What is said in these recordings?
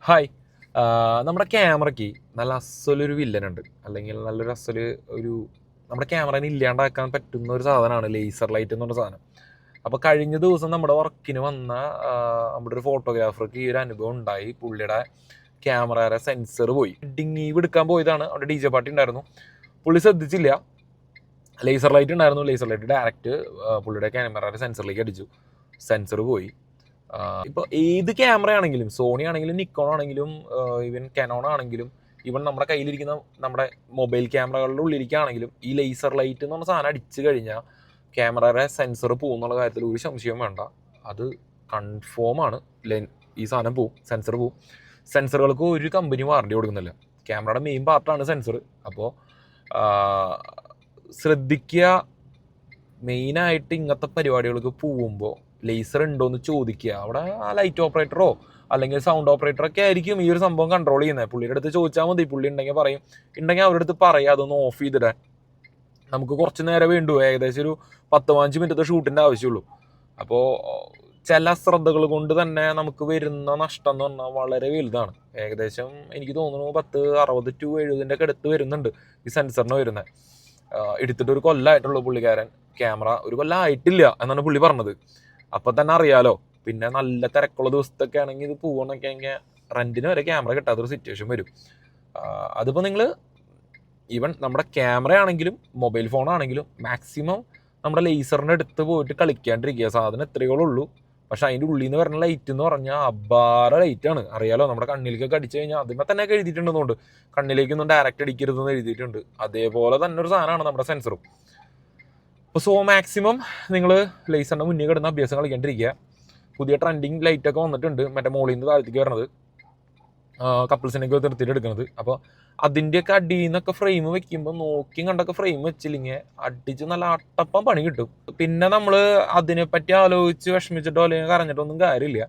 Hi നമ്മുടെ ക്യാമറയ്ക്ക് നല്ല അസ്സലൊരു വില്ലനുണ്ട്, അല്ലെങ്കിൽ നല്ലൊരു അസ്സല് ഒരു നമ്മുടെ ക്യാമറേനെ ഇല്ലാണ്ടാക്കാൻ പറ്റുന്ന ഒരു സാധനമാണ് ലേസർ ലൈറ്റ് എന്ന് പറഞ്ഞ സാധനം. അപ്പോൾ കഴിഞ്ഞ ദിവസം നമ്മുടെ വർക്കിന് വന്ന നമ്മുടെ ഒരു ഫോട്ടോഗ്രാഫർക്ക് ഈ ഒരു അനുഭവം ഉണ്ടായി. പുള്ളിയുടെ ക്യാമറയുടെ സെൻസർ പോയി. വെഡിങ് ഈവ് എടുക്കാൻ പോയതാണ്, അവിടെ ഡി ജെ പാർട്ടി ഉണ്ടായിരുന്നു. പുള്ളി ശ്രദ്ധിച്ചില്ല, ലേസർ ലൈറ്റ് ഉണ്ടായിരുന്നു. ലേസർ ലൈറ്റ് ഡയറക്റ്റ് പുള്ളിയുടെ ക്യാമറയുടെ സെൻസറിലേക്ക് അടിച്ചു, സെൻസർ പോയി. ഇപ്പോൾ ഏത് ക്യാമറ ആണെങ്കിലും, സോണി ആണെങ്കിലും നിക്കോൺ ആണെങ്കിലും ഈവൻ കനോൺ ആണെങ്കിലും, ഈവൻ നമ്മുടെ കയ്യിലിരിക്കുന്ന നമ്മുടെ മൊബൈൽ ക്യാമറകളുടെ ഉള്ളിലേക്കാണെങ്കിലും ഈ ലേസർ ലൈറ്റ് എന്ന് പറഞ്ഞ സാധനം അടിച്ചു കഴിഞ്ഞാൽ ക്യാമറയുടെ സെൻസർ പോകുന്നുള്ള കാര്യത്തിൽ ഒരു സംശയവും വേണ്ട. അത് കൺഫേം ആണ്. ഈ സാധനം പോവും, സെൻസർ പോവും. സെൻസറുകൾക്ക് ഒരു കമ്പനി വാറണ്ടി കൊടുക്കുന്നില്ല. ക്യാമറയുടെ മെയിൻ പാർട്ടാണ് സെൻസർ. അപ്പോൾ ശ്രദ്ധിക്കുക, മെയിനായിട്ട് ഇങ്ങനത്തെ പരിപാടികൾക്ക് പോകുമ്പോൾ ലേസർ ഉണ്ടോ എന്ന് ചോദിക്കുക. അവിടെ ആ ലൈറ്റ് ഓപ്പറേറ്ററോ അല്ലെങ്കിൽ സൗണ്ട് ഓപ്പറേറ്ററൊക്കെ ആയിരിക്കും ഈ ഒരു സംഭവം കൺട്രോൾ ചെയ്യുന്നത്. പുള്ളിയുടെ അടുത്ത് ചോദിച്ചാൽ മതി. പുള്ളി ഉണ്ടെങ്കിൽ പറയും, ഉണ്ടെങ്കിൽ അവരുടെ അടുത്ത് പറയാം അതൊന്ന് ഓഫ് ചെയ്തിടാൻ. നമുക്ക് കുറച്ച് നേരം വേണ്ടു, ഏകദേശം ഒരു 10-15 മിനിറ്റത്തെ ഷൂട്ടിൻ്റെ ആവശ്യമുള്ളൂ. അപ്പോൾ ചില ശ്രദ്ധകൾ കൊണ്ട് തന്നെ നമുക്ക് വരുന്ന നഷ്ടം എന്ന് പറഞ്ഞാൽ വളരെ വലുതാണ്. ഏകദേശം എനിക്ക് തോന്നുന്നു 60 to 70 ഒക്കെ അടുത്ത് വരുന്നുണ്ട് ഈ സെൻസറിന് വരുന്നത്. എടുത്തിട്ട് ഒരു കൊല്ലമായിട്ടുള്ളൂ പുള്ളിക്കാരൻ. ക്യാമറ ഒരു കൊല്ലം ആയിട്ടില്ല എന്നാണ് പുള്ളി പറഞ്ഞത്. അപ്പം തന്നെ അറിയാലോ. പിന്നെ നല്ല തിരക്കുള്ള ദിവസത്തൊക്കെ ആണെങ്കിൽ ഇത് പോകണമെന്നൊക്കെ ആണെങ്കിൽ റെൻറ്റിന് വരെ ക്യാമറ കിട്ടാത്തൊരു സിറ്റുവേഷൻ വരും. അതിപ്പോൾ നിങ്ങൾ ഈവൻ നമ്മുടെ ക്യാമറ ആണെങ്കിലും മൊബൈൽ ഫോണാണെങ്കിലും മാക്സിമം നമ്മുടെ ലേസറിൻ്റെ അടുത്ത് പോയിട്ട് കളിക്കാണ്ടിരിക്കുക. സാധനം എത്രയോളം ഉള്ളൂ, പക്ഷെ അതിൻ്റെ ഉള്ളിൽ നിന്ന് വരുന്ന ലൈറ്റ് എന്ന് പറഞ്ഞാൽ അപാര ലൈറ്റാണ്. അറിയാലോ, നമ്മുടെ കണ്ണിലേക്കൊക്കെ അടിച്ചു കഴിഞ്ഞാൽ അതിന്മേൽ തന്നെ ഒക്കെ എഴുതിയിട്ടുണ്ടെന്നുണ്ട്, കണ്ണിലേക്കൊന്നും ഡയറക്റ്റ് അടിക്കരുതെന്ന് എഴുതിയിട്ടുണ്ട്. അതേപോലെ തന്നെ ഒരു സാധനമാണ് നമ്മുടെ സെൻസറും. അപ്പോൾ മാക്സിമം നിങ്ങൾ ലേസറിൻ്റെ മുന്നിൽ കിടന്ന അഭ്യാസം കളിക്കാണ്ടിരിക്കുക. പുതിയ ട്രെൻഡിങ് ലൈറ്റൊക്കെ വന്നിട്ടുണ്ട്, മറ്റേ മോളിൽ നിന്ന് താഴത്തേക്ക് വരുന്നത്, കപ്പിൾസിനൊക്കെ നിർത്തിയിട്ട് എടുക്കുന്നത്. അപ്പോൾ അതിൻ്റെയൊക്കെ അടിയിൽ നിന്നൊക്കെ ഫ്രെയിം വെക്കുമ്പോൾ നോക്കി കണ്ടൊക്കെ ഫ്രെയിം വെച്ചില്ലെങ്കിൽ അടിച്ച് നല്ല അട്ടപ്പം പണി കിട്ടും. പിന്നെ നമ്മൾ അതിനെപ്പറ്റി ആലോചിച്ച് വിഷമിച്ചിട്ടോ അല്ലെങ്കിൽ കരഞ്ഞിട്ടോ ഒന്നും കാര്യമില്ല.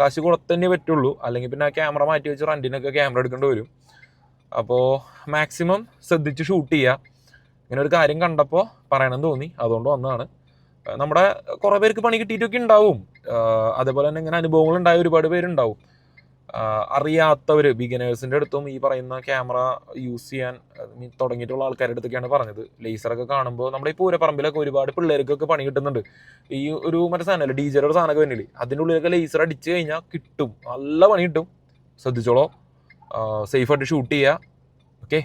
കാശ് കൊടുത്തന്നെ പറ്റുള്ളൂ, അല്ലെങ്കിൽ പിന്നെ ആ ക്യാമറ മാറ്റി വെച്ച് റെൻറ്റിനൊക്കെ ക്യാമറ എടുക്കേണ്ടി വരും. അപ്പോൾ മാക്സിമം ശ്രദ്ധിച്ച് ഷൂട്ട് ചെയ്യുക. ഇങ്ങനെ ഒരു കാര്യം കണ്ടപ്പോൾ പറയണമെന്ന് തോന്നി, അതുകൊണ്ട് വന്നതാണ്. നമ്മുടെ കുറേ പേർക്ക് പണി കിട്ടിയിട്ടൊക്കെ ഉണ്ടാവും. അതേപോലെ തന്നെ ഇങ്ങനെ അനുഭവങ്ങൾ ഉണ്ടായ ഒരുപാട് പേരുണ്ടാവും. അറിയാത്തവർ, ബിഗിനേഴ്സിൻ്റെ അടുത്തും ഈ പറയുന്ന ക്യാമറ യൂസ് ചെയ്യാൻ തുടങ്ങിയിട്ടുള്ള ആൾക്കാരുടെ അടുത്തൊക്കെയാണ് പറഞ്ഞത്. ലേസറൊക്കെ കാണുമ്പോൾ നമ്മുടെ ഈ പൂരപ്പറമ്പിലൊക്കെ ഒരുപാട് പിള്ളേർക്കൊക്കെ പണി കിട്ടുന്നുണ്ട്. ഈ ഒരു മറ്റേ സാധനമല്ലേ, ഡി ജെയുടെ സാധനമൊക്കെ വന്നില്ലേ, അതിൻ്റെ ഉള്ളിലൊക്കെ ലേസർ അടിച്ചു കഴിഞ്ഞാൽ കിട്ടും, നല്ല പണി കിട്ടും. ശ്രദ്ധിച്ചോളോ, സേഫായിട്ട് ഷൂട്ട് ചെയ്യുക. ഓക്കെ.